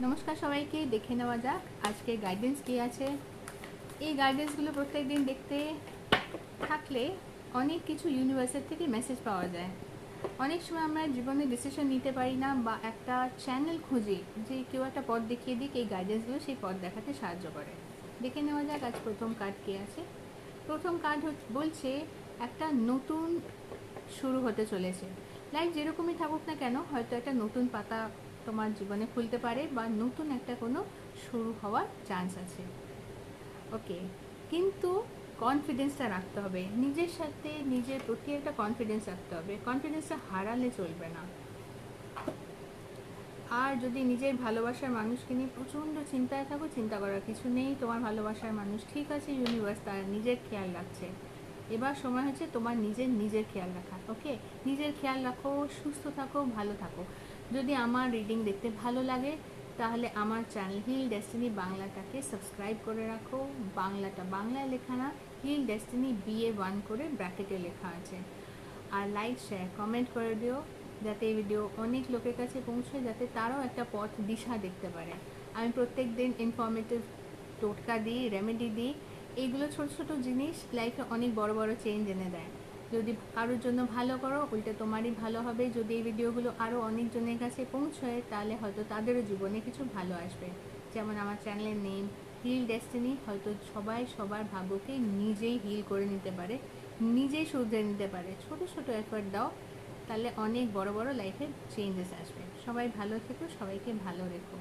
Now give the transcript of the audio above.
নমস্কার সবাইকে, দেখে নেওয়া যাক আজকে গাইডেন্স কী আছে। এই গাইডেন্সগুলো প্রত্যেক দিন দেখতে থাকলে অনেক কিছু ইউনিভার্সের থেকে মেসেজ পাওয়া যায়। অনেক সময় আমরা জীবনে ডিসিশন নিতে পারি না বা একটা চ্যানেল খুঁজি যে কেউ একটা পথ দেখিয়ে দিক, এই গাইডেন্সগুলো সেই পথ দেখাতে সাহায্য করে। দেখে নেওয়া যাক আজ প্রথম কার্ড কী আছে। প্রথম কার্ড বলছে একটা নতুন শুরু হতে চলেছে। লাইফ যেরকমই থাকুক না কেন, হয়তো একটা নতুন পাতা তোমার জীবনে খুলতে পারে বা নতুন একটা কোনো শুরু হওয়ার চান্স আছে। ওকে, কিন্তু কনফিডেন্সটা রাখতে হবে, নিজের সাথে নিজের প্রতি একটা কনফিডেন্স রাখতে হবে, কনফিডেন্সটা হারালে চলবে না। আর যদি নিজের ভালোবাসার মানুষকে নিয়ে প্রচণ্ড চিন্তায় থাকো, চিন্তা করার কিছু নেই। তোমার ভালোবাসার মানুষ ঠিক আছে, ইউনিভার্স তার নিজের খেয়াল রাখছে। এবার সময় হচ্ছে তোমার নিজের খেয়াল রাখা। ওকে, নিজের খেয়াল রাখো, সুস্থ থাকো, ভালো থাকো। যদি আমার রিডিং দেখতে ভালো লাগে তাহলে আমার চ্যানেল হিল ডেস্টিনি বাংলাটাকে সাবস্ক্রাইব করে রাখো। বাংলাটা বাংলায় লেখা না, হিল ডেস্টিনি BA1 করে ব্র্যাকেটে লেখা আছে। আর লাইক শেয়ার কমেন্ট করে দিও, যাতে এই ভিডিও অনেক লোকের কাছে পৌঁছয়, যাতে তারাও একটা পথ দিশা দেখতে পারে। আমি প্রত্যেক দিন ইনফরমেটিভ টোটকা দিই, রেমেডি দিই। এইগুলো ছোট ছোট জিনিস লাইফে অনেক বড় বড় চেঞ্জ এনে দেয়। যদি কারোর জন্য ভালো করো, উল্টে তোমারই ভালো হবে। যদি এই ভিডিওগুলো আরও অনেকজনের কাছে পৌঁছয় তাহলে হয়তো তাদেরও জীবনে কিছু ভালো আসবে। যেমন আমার চ্যানেলের নেম হিল ডেস্টিনি, হয়তো সবাই সবার ভাগ্যকে নিজেই হিল করে নিতে পারে, নিজেই শুধরে নিতে পারে। ছোট ছোট এফর্ট দাও, তাহলে অনেক বড় বড় লাইফে চেঞ্জেস আসবে। সবাই ভালো থেকো, সবাইকে ভালো রেখো।